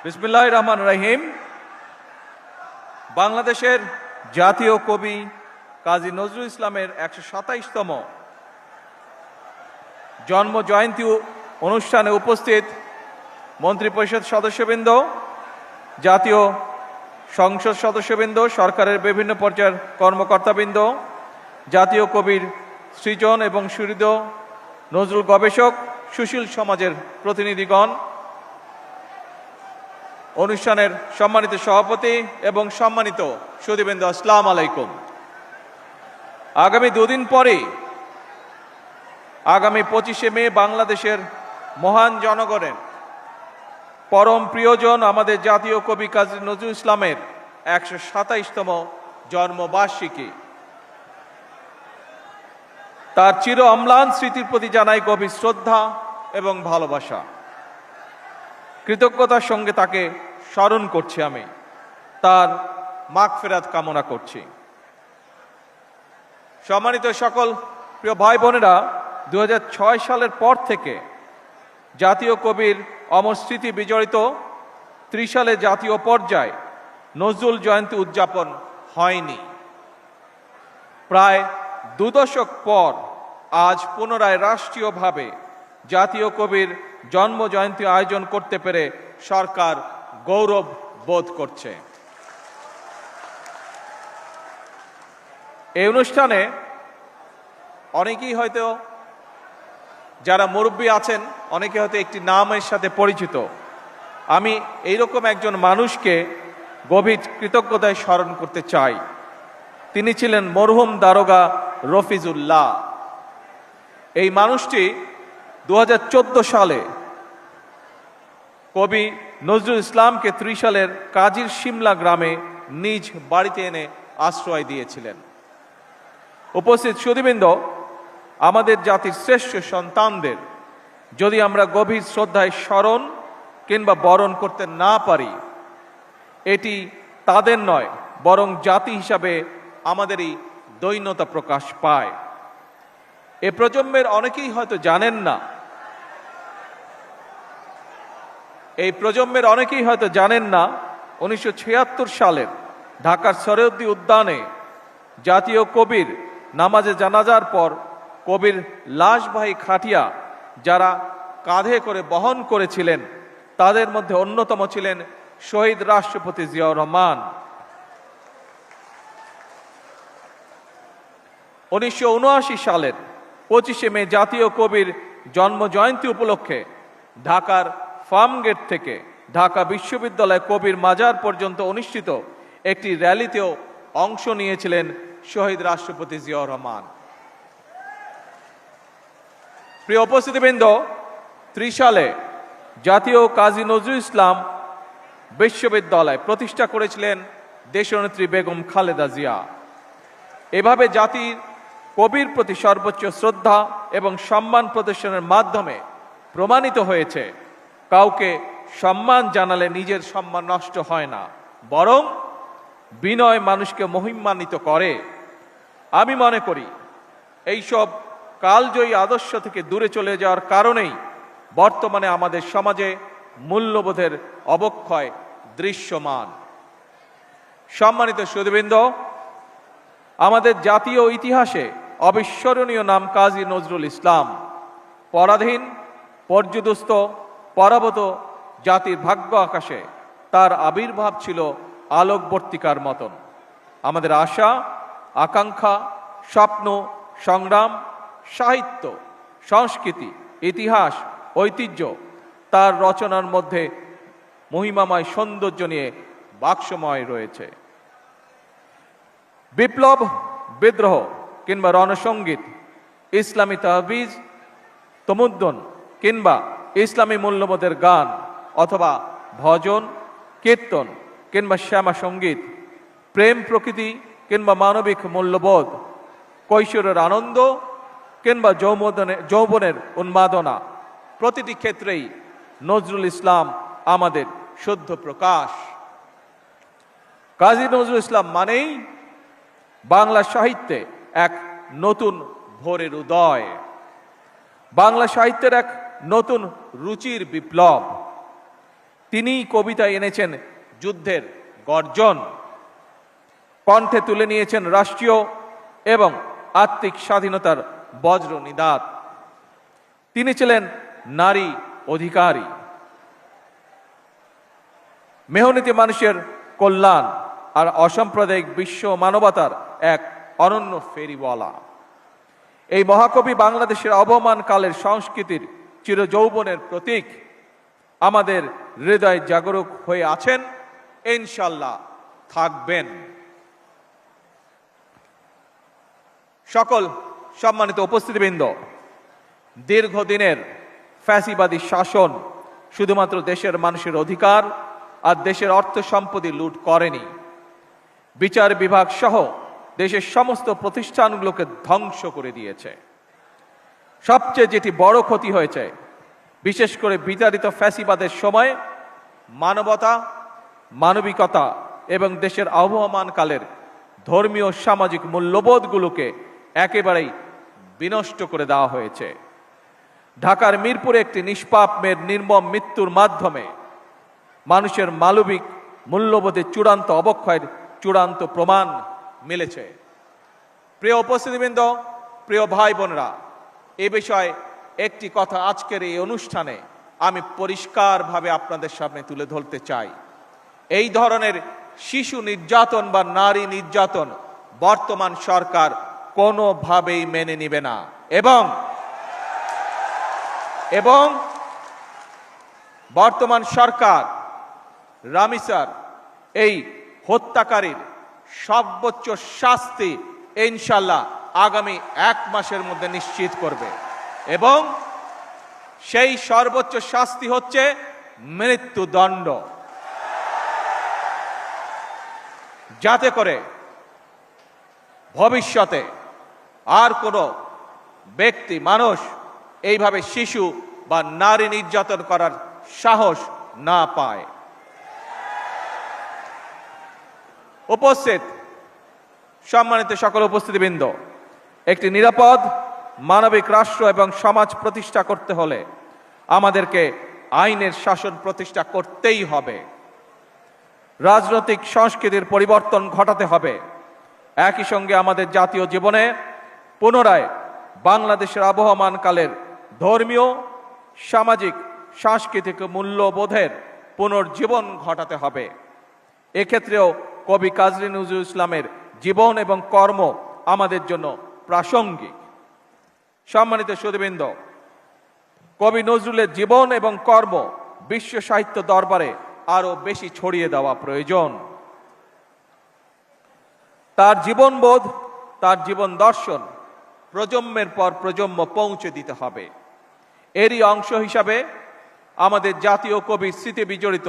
বিসমিল্লাহির রহমানির রহিম। বাংলাদেশের জাতীয় কবি কাজী নজরুল ইসলামের ১২৭তম জন্ম জয়ন্তী অনুষ্ঠানে উপস্থিত মন্ত্রিপরিষদ সদস্যবৃন্দ, জাতীয় সংসদ সদস্যবৃন্দ, সরকারের বিভিন্ন পর্যায়ের কর্মকর্তাবৃন্দ, জাতীয় কবির সৃজন এবং সুহৃদ নজরুল গবেষক, সুশীল সমাজের প্রতিনিধিগণ, অনুষ্ঠানের সম্মানিত সভাপতি এবং সম্মানিত সুধীবৃন্দ, আসসালামু আলাইকুম। আগামী দুদিন পরে আগামী 25শে মে বাংলাদেশের মহান জনগণের পরম প্রিয়জন আমাদের জাতীয় কবি কাজী নজরুল ইসলামের ১২৭তম জন্মবার্ষিকী। তার চির অম্লান স্মৃতির প্রতি জানাই গভীর শ্রদ্ধা এবং ভালোবাসা। কৃতজ্ঞতার সঙ্গে তাকে স্মরণ করছি, আমি তার মাগফিরাত কামনা করছি। সম্মানিত সকল প্রিয় ভাই বোনেরা, ২০০৬ সালের পর থেকে জাতীয় কবির অমর স্মৃতি বিজড়িত ত্রিশালে জাতীয় পর্যায়ে নজরুল জয়ন্তী উদযাপন হয়নি। প্রায় ২ দশক পর আজ পুনরায় রাষ্ট্রীয়ভাবে জাতীয় কবির জন্ম জয়ন্তী আয়োজন করতে পেরে সরকার গৌরব বোধ করছে। এই অনুষ্ঠানে অনেকেই হয়তো, যারা মুরব্বী আছেন, অনেকে হয়তো একটি নামের সাথে পরিচিত। আমি এইরকম একজন মানুষকে গভীর কৃতজ্ঞতায় স্মরণ করতে চাই। তিনি ছিলেন মরহুম দারোগা রফিজুল্লাহ। এই মানুষটি ২০১৪ সালে কবি নজরুল ইসলামকে ত্রিশালের কাজীর শিমলা গ্রামে নিজ বাড়িতে এনে আশ্রয় দিয়েছিলেন। উপস্থিত সুধীবৃন্দ, আমাদের জাতির শ্রেষ্ঠ সন্তানদের যদি আমরা গভীর শ্রদ্ধায় স্মরণ কিংবা বরণ করতে না পারি, এটি তাদের নয় বরং জাতি হিসাবে আমাদেরই দৈন্যতা প্রকাশ পায়। এ প্রজন্মের অনেকেই হয়তো জানেন না, এই প্রজন্মের অনেকেই হয়তো জানেন না ১৯৭৬ সালের ঢাকার সরোয়ার্দী উদ্যানে জাতীয় কবির নামাজে জানাজার পর কবির লাশবাহী খাটিয়া যারা কাঁধে করে বহন করেছিলেন, তাদের মধ্যে অন্যতম ছিলেন শহীদ রাষ্ট্রপতি জিয়াউর রহমান। ১৯৭৯ সালের ২৫শে মে জাতীয় কবির জন্ম জয়ন্তী উপলক্ষে ঢাকার ফার্মগেট থেকে ঢাকা বিশ্ববিদ্যালয় কবির মাজার পর্যন্ত অনুষ্ঠিত একটি র্যালিতেও অংশ নিয়েছিলেন শহীদ রাষ্ট্রপতি জিয়াউর রহমান। প্রিয় উপস্থিতিবৃন্দ, ত্রিশালে জাতীয় কাজী নজরুল ইসলাম বিশ্ববিদ্যালয় প্রতিষ্ঠা করেছিলেন দেশনেত্রী বেগম খালেদা জিয়া। এভাবে জাতির কবির প্রতি সর্বোচ্চ শ্রদ্ধা এবং সম্মান প্রদর্শনের মাধ্যমে প্রমাণিত হয়েছে, কাউকে সম্মান জানালে নিজের সম্মান নষ্ট হয় না, বরং বিনয় মানুষকে মহিমান্বিত করে। আমি মনে করি এইসব কালজয়ী আদর্শ থেকে দূরে চলে যাওয়ার কারণেই বর্তমানে আমাদের সমাজে মূল্যবোধের অবক্ষয় দৃশ্যমান। সম্মানিত সুধীবৃন্দ, আমাদের জাতীয় ইতিহাসে অবিস্মরণীয় নাম কাজী নজরুল ইসলাম। পরাধীন, পর্যুদস্ত, পরাভূত জাতির ভাগ্য আকাশে তার আবির্ভাব ছিল আলোকবর্তিকার মতন। আমাদের আশা, আকাঙ্ক্ষা, স্বপ্ন, সংগ্রাম, সাহিত্য, সংস্কৃতি, ইতিহাস, ঐতিহ্য তার রচনার মধ্যে মহিমাময় সৌন্দর্য নিয়ে বাক্সময় রয়েছে। বিপ্লব, বিদ্রোহ কিংবা রণসঙ্গীত, ইসলামী তাহবিজ, তমুদ্দন কিংবা ইসলামী মূল্যবোধের গান, অথবা ভজন, কীর্তন কিংবা শ্যামা সঙ্গীত, প্রেম প্রকৃতি কিংবা মানবিক মূল্যবোধ, কৈশোরের আনন্দ কিংবা যৌবনের উন্মাদনা, প্রতিটি ক্ষেত্রেই নজরুল ইসলাম আমাদের শুদ্ধ প্রকাশ। কাজী নজরুল ইসলাম মানেই বাংলা সাহিত্যে এক নতুন ভোরের উদয়, বাংলা সাহিত্যের এক নতুন রুচির বিপ্লব। তিনিই কবিতায় এনেছেন যুদ্ধের গর্জন, কণ্ঠে তুলে নিয়েছেন রাষ্ট্রীয় এবং আত্মিক স্বাধীনতার বজ্র নিদাত। তিনি ছিলেন নারী অধিকারী, মেহনতি মানুষের কল্যাণ আর অসাম্প্রদায়িক বিশ্ব মানবতার এক অনন্য ফেরিওয়ালা। এই মহাকবি বাংলাদেশের আবহমান কালের সংস্কৃতির চিরযৌবনের প্রতীক। আমাদের হৃদয় জাগরুক হয়ে আছেন, ইনশাল্লাহ থাকবেন। সকল সম্মানিত উপস্থিতিবৃন্দ, দীর্ঘদিনের ফ্যাসিবাদী শাসন শুধুমাত্র দেশের মানুষের অধিকার আর দেশের অর্থ সম্পত্তি লুট করেনি, বিচার বিভাগ সহ দেশের সমস্ত প্রতিষ্ঠানগুলোকে ধ্বংস করে দিয়েছে। সবচেয়ে যেটি বড় ক্ষতি হয়েছে, বিশেষ করে বিতাড়িত ফ্যাসিবাদের সময় মানবতা, মানবিকতা এবং দেশের আবহমান কালের ধর্মীয় সামাজিক মূল্যবোধগুলোকে একেবারেই বিনষ্ট করে দেওয়া হয়েছে। ঢাকার মিরপুরে একটি নিষ্পাপ মেয়ের নির্মম মৃত্যুর মাধ্যমে মানুষের মানবিক মূল্যবোধের চূড়ান্ত অবক্ষয়ের চূড়ান্ত প্রমাণ মিলেছে। প্রিয় উপস্থিতিবৃন্দ, প্রিয় ভাই বোনেরা, এ বিষয়ে একটি কথা আজকের এই অনুষ্ঠানে আমি পরিষ্কারভাবে আপনাদের সামনে তুলে ধরতে চাই। এই ধরনের শিশু নির্যাতন বা নারী নির্যাতন বর্তমান সরকার কোনোভাবেই মেনে নিবে না এবং বর্তমান সরকার রামিসার এই হত্যাকারীর সর্বোচ্চ শাস্তি ইনশাল্লাহ আগামী 1 মাসের মধ্যে নিশ্চিত করবে এবং সেই সর্বোচ্চ শাস্তি হচ্ছে মৃত্যুদণ্ড, যাতে করে ভবিষ্যতে আর কোনো ব্যক্তি মানুষ এইভাবে শিশু বা নারী নির্যাতন করার সাহস না পায়। উপস্থিত সম্মানিত সকল উপস্থিতিবৃন্দ, একটি নিরাপদ মানবিক রাষ্ট্র এবং সমাজ প্রতিষ্ঠা করতে হলে আমাদেরকে আইনের শাসন প্রতিষ্ঠা করতেই হবে। রাজনৈতিক সংস্কৃতির পরিবর্তন ঘটাতে হবে। একই সঙ্গে আমাদের জাতীয় জীবনে পুনরায় বাংলাদেশের আবহমান কালের ধর্মীয়, সামাজিক, সাংস্কৃতিক মূল্যবোধের পুনর্জীবন ঘটাতে হবে। এক্ষেত্রেও কবি কাজী নজরুল ইসলামের জীবন এবং কর্ম আমাদের জন্য প্রাসঙ্গিক। সম্মানিত সুধীবৃন্দ, কবি নজরুলের জীবন এবং কর্ম বিশ্ব সাহিত্য দরবারে আরো বেশি ছড়িয়ে দেওয়া প্রয়োজন। তার জীবনবোধ, তার জীবন দর্শন প্রজন্মের পর প্রজন্ম পৌঁছে দিতে হবে। এরই অংশ হিসাবে আমাদের জাতীয় কবির স্মৃতি বিজড়িত